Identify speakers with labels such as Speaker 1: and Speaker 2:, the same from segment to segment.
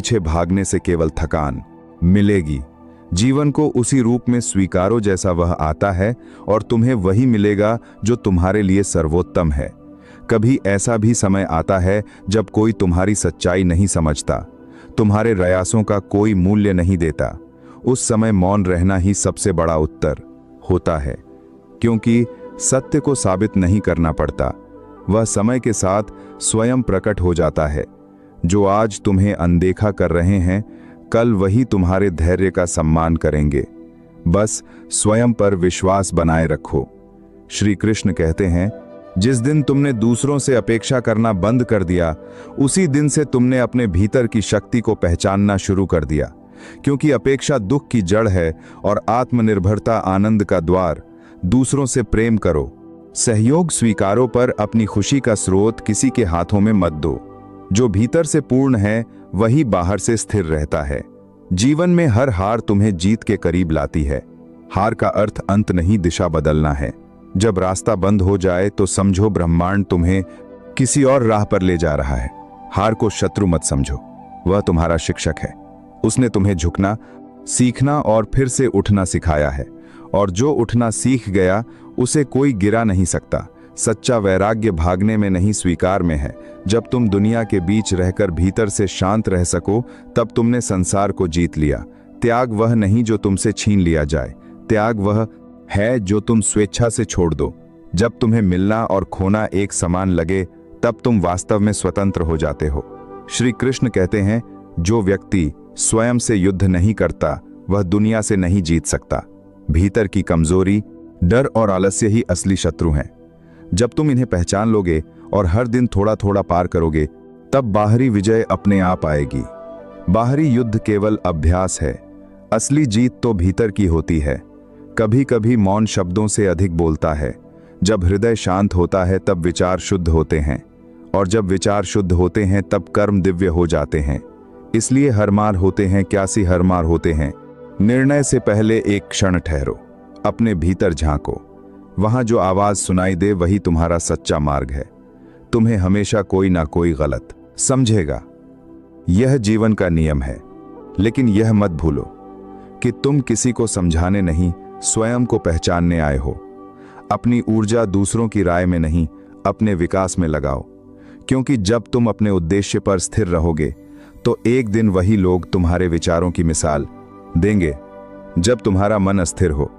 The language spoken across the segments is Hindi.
Speaker 1: पीछे भागने से केवल थकान मिलेगी। जीवन को उसी रूप में स्वीकारो जैसा वह आता है, और तुम्हें वही मिलेगा जो तुम्हारे लिए सर्वोत्तम है। कभी ऐसा भी समय आता है जब कोई तुम्हारी सच्चाई नहीं समझता, तुम्हारे प्रयासों का कोई मूल्य नहीं देता। उस समय मौन रहना ही सबसे बड़ा उत्तर होता है, क्योंकि सत्य को साबित नहीं करना पड़ता, वह समय के साथ स्वयं प्रकट हो जाता है। जो आज तुम्हें अनदेखा कर रहे हैं, कल वही तुम्हारे धैर्य का सम्मान करेंगे। बस स्वयं पर विश्वास बनाए रखो। श्री कृष्ण कहते हैं, जिस दिन तुमने दूसरों से अपेक्षा करना बंद कर दिया, उसी दिन से तुमने अपने भीतर की शक्ति को पहचानना शुरू कर दिया। क्योंकि अपेक्षा दुख की जड़ है और आत्मनिर्भरता आनंद का द्वार। दूसरों से प्रेम करो, सहयोग स्वीकारो, पर अपनी खुशी का स्रोत किसी के हाथों में मत दो। जो भीतर से पूर्ण है वही बाहर से स्थिर रहता है। जीवन में हर हार तुम्हें जीत के करीब लाती है। हार का अर्थ अंत नहीं, दिशा बदलना है। जब रास्ता बंद हो जाए तो समझो ब्रह्मांड तुम्हें किसी और राह पर ले जा रहा है। हार को शत्रु मत समझो, वह तुम्हारा शिक्षक है। उसने तुम्हें झुकना, सीखना और फिर से उठना सिखाया है, और जो उठना सीख गया उसे कोई गिरा नहीं सकता। सच्चा वैराग्य भागने में नहीं, स्वीकार में है। जब तुम दुनिया के बीच रहकर भीतर से शांत रह सको, तब तुमने संसार को जीत लिया। त्याग वह नहीं जो तुमसे छीन लिया जाए, त्याग वह है जो तुम स्वेच्छा से छोड़ दो। जब तुम्हें मिलना और खोना एक समान लगे, तब तुम वास्तव में स्वतंत्र हो जाते हो। श्री कृष्ण कहते हैं, जो व्यक्ति स्वयं से युद्ध नहीं करता, वह दुनिया से नहीं जीत सकता। भीतर की कमजोरी, डर और आलस्य ही असली शत्रु हैं। जब तुम इन्हें पहचान लोगे और हर दिन थोड़ा थोड़ा पार करोगे, तब बाहरी विजय अपने आप आएगी। बाहरी युद्ध केवल अभ्यास है, असली जीत तो भीतर की होती है। कभी कभी मौन शब्दों से अधिक बोलता है। जब हृदय शांत होता है तब विचार शुद्ध होते हैं, और जब विचार शुद्ध होते हैं तब कर्म दिव्य हो जाते हैं। इसलिए हर मार होते हैं, क्या सी हर मार होते हैं। निर्णय से पहले एक क्षण ठहरो, अपने भीतर झांको। वहां जो आवाज सुनाई दे वही तुम्हारा सच्चा मार्ग है। तुम्हें हमेशा कोई ना कोई गलत समझेगा, यह जीवन का नियम है। लेकिन यह मत भूलो कि तुम किसी को समझाने नहीं, स्वयं को पहचानने आए हो। अपनी ऊर्जा दूसरों की राय में नहीं, अपने विकास में लगाओ। क्योंकि जब तुम अपने उद्देश्य पर स्थिर रहोगे, तो एक दिन वही लोग तुम्हारे विचारों की मिसाल देंगे। जब तुम्हारा मन अस्थिर हो,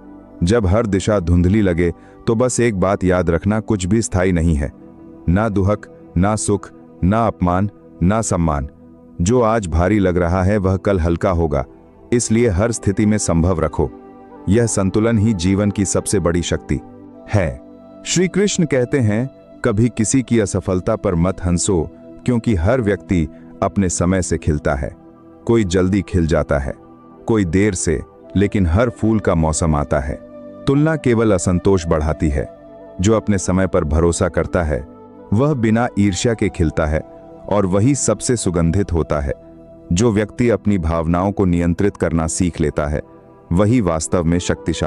Speaker 1: जब हर दिशा धुंधली लगे, तो बस एक बात याद रखना, कुछ भी स्थायी नहीं है। ना दुहक, ना सुख, ना अपमान, ना सम्मान। जो आज भारी लग रहा है वह कल हल्का होगा। इसलिए हर स्थिति में संभव रखो। यह संतुलन ही जीवन की सबसे बड़ी शक्ति है। श्री कृष्ण कहते हैं, कभी किसी की असफलता पर मत हंसो, क्योंकि हर व्यक्ति अपने समय से खिलता है। कोई जल्दी खिल जाता है, कोई देर से, लेकिन हर फूल का मौसम आता है। तुलना केवल असंतोष बढ़ाती है। जो अपने समय पर भरोसा करता है वह बिना ईर्ष्या के खिलता है, और वही सबसे सुगंधित होता है। जो व्यक्ति अपनी भावनाओं को नियंत्रित करना सीख लेता है, वही वास्तव में शक्तिशाली